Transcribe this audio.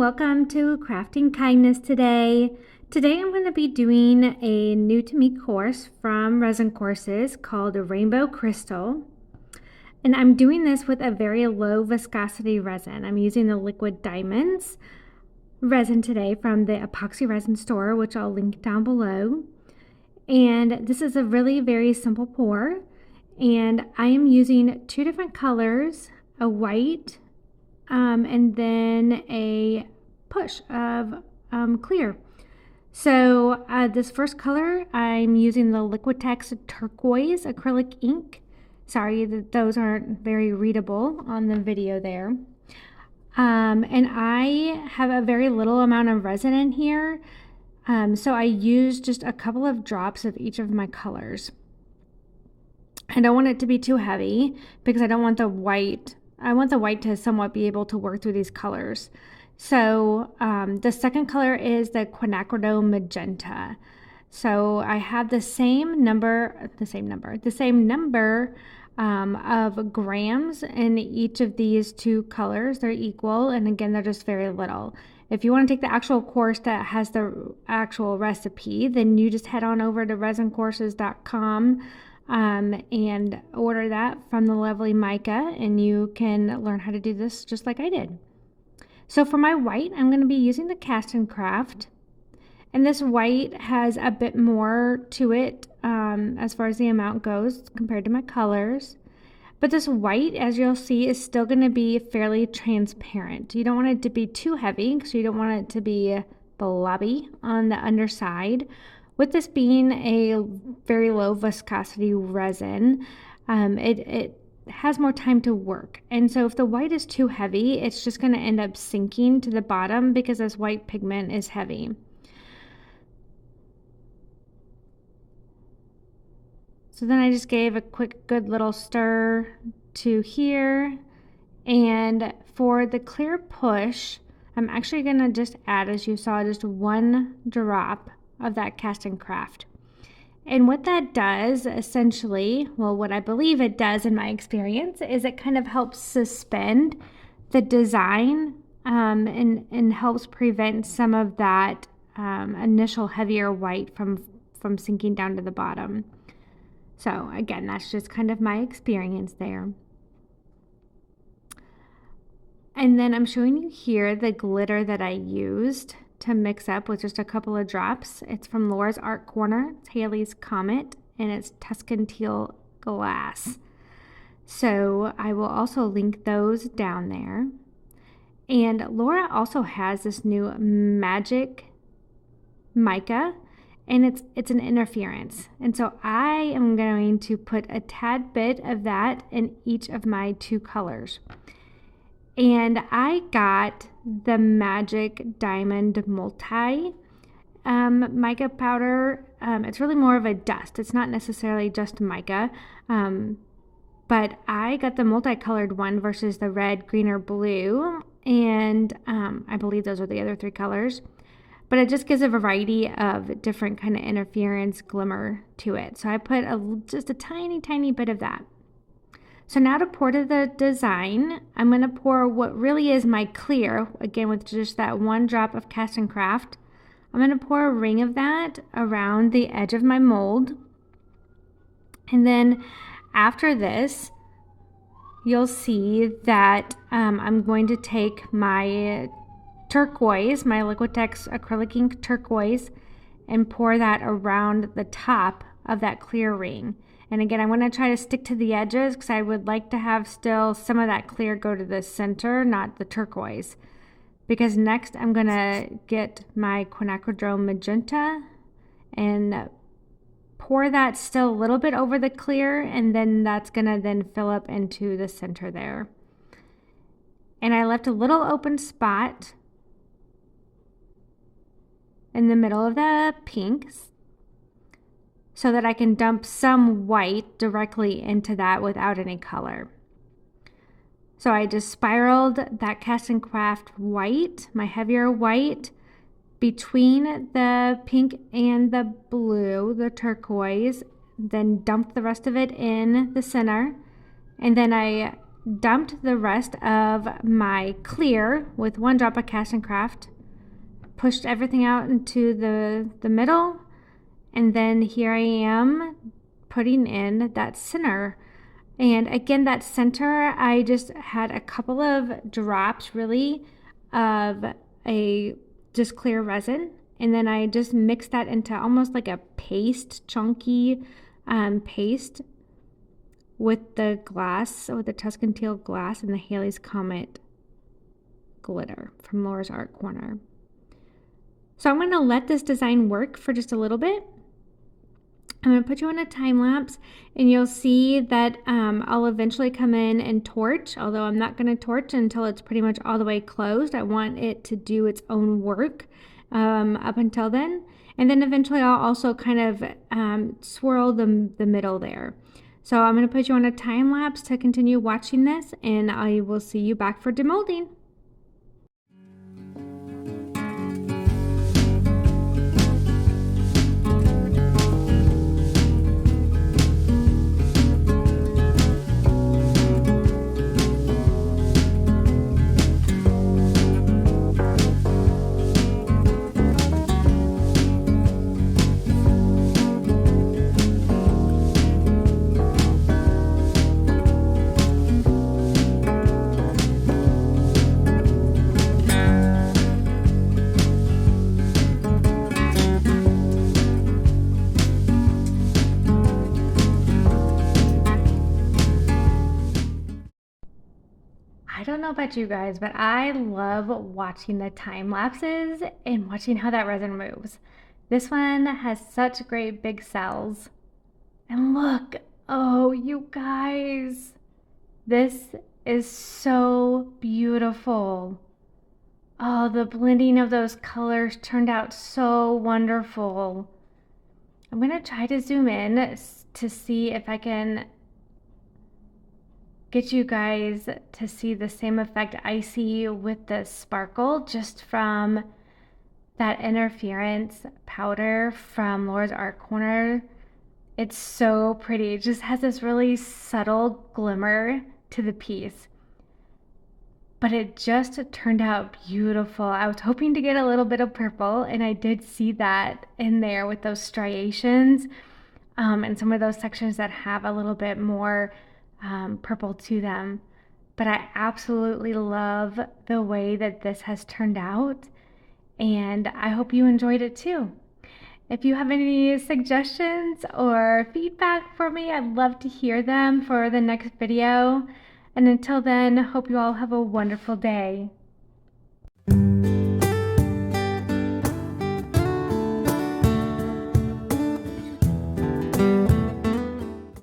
welcome to Crafting Kindness today. Today I'm going to be doing a new to me course from ResinCourses called Rainbow Crystal. And I'm doing this with a very low viscosity resin. I'm using the Liquid Diamonds resin today from the epoxy resin store, which I'll link down below. And this is a really very simple pour. And I am using two different colors, a white and then a push of clear. So this first color, I'm using the Liquitex Turquoise Acrylic Ink. Sorry that those aren't very readable on the video there. And I have a very little amount of resin in here. So I use just a couple of drops of each of my colors. I don't want it to be too heavy because I don't want the white. I want the white to somewhat be able to work through these colors. So the second color is the Quinacadone Magenta. So I have the same number of grams in each of these two colors. They're equal, and again, they're just very little. If you want to take the actual course that has the actual recipe, then you just head on over to ResinCourses.com and order that from the lovely Majka, and you can learn how to do this just like I did. So for my white, I'm going to be using the Cast and Craft, and this white has a bit more to it as far as the amount goes compared to my colors. But this white, as you'll see, is still going to be fairly transparent. You don't want it to be too heavy because you don't want it to be blobby on the underside. With this being a very low viscosity resin, it has more time to work. And so if the white is too heavy, it's just going to end up sinking to the bottom because this white pigment is heavy. So then I just gave a quick, good little stir to here. And for the clear push, I'm actually going to just add, as you saw, just one drop of that Cast and Craft. And what that does essentially, well, what I believe it does in my experience, is it kind of helps suspend the design and helps prevent some of that initial heavier white from sinking down to the bottom. So again, that's just kind of my experience there. And then I'm showing you here the glitter that I used to mix up with just a couple of drops. It's from Laura's Art Corner. It's Halley's Comet, and it's Tuscan Teal glass. So I will also link those down there. And Laura also has this new Magic mica, and it's an interference. And so I am going to put a tad bit of that in each of my two colors. And I got the Magic Diamond Multi mica powder. It's really more of a dust. It's not necessarily just mica. But I got the multicolored one versus the red, green, or blue. And I believe those are the other three colors. But it just gives a variety of different kind of interference glimmer to it. So I put just a tiny, tiny bit of that. So now to pour to the design, I'm going to pour what really is my clear, again with just that one drop of Cast and Craft. I'm going to pour a ring of that around the edge of my mold. And then after this, you'll see that I'm going to take my turquoise, my Liquitex Acrylic Ink turquoise, and pour that around the top of that clear ring. And again, I'm going to try to stick to the edges because I would like to have still some of that clear go to the center, not the turquoise. Because next I'm going to get my Quinacadone Magenta and pour that still a little bit over the clear, and then that's going to then fill up into the center there. And I left a little open spot in the middle of the pinks, so that I can dump some white directly into that without any color. So I just spiraled that Cast and Craft white, my heavier white, between the pink and the blue, the turquoise, then dumped the rest of it in the center. And then I dumped the rest of my clear with 1 drop of Cast and Craft, pushed everything out into the middle, and then here I am putting in that center. And again, that center, I just had a couple of drops really of a just clear resin, and then I just mixed that into almost like a paste, chunky paste with the glass, with the Tuscan Teal glass and the Halley's Comet glitter from Laura's Art Corner. So I'm going to let this design work for just a little bit. I'm going to put you on a time lapse, and you'll see that I'll eventually come in and torch, although I'm not going to torch until it's pretty much all the way closed. I want it to do its own work up until then. And then eventually I'll also kind of swirl the middle there. So I'm going to put you on a time lapse to continue watching this, and I will see you back for demolding. I don't know about you guys, but I love watching the time lapses and watching how that resin moves. This one has such great big cells. And look, oh, you guys, this is so beautiful. Oh, the blending of those colors turned out so wonderful. I'm gonna try to zoom in to see if I can get you guys to see the same effect I see with the sparkle just from that interference powder from Laura's Art Corner. It's so pretty. It just has this really subtle glimmer to the piece. But it just turned out beautiful. I was hoping to get a little bit of purple, and I did see that in there with those striations and some of those sections that have a little bit more purple to them. But I absolutely love the way that this has turned out, and I hope you enjoyed it too. If you have any suggestions or feedback for me, I'd love to hear them for the next video. And until then, hope you all have a wonderful day.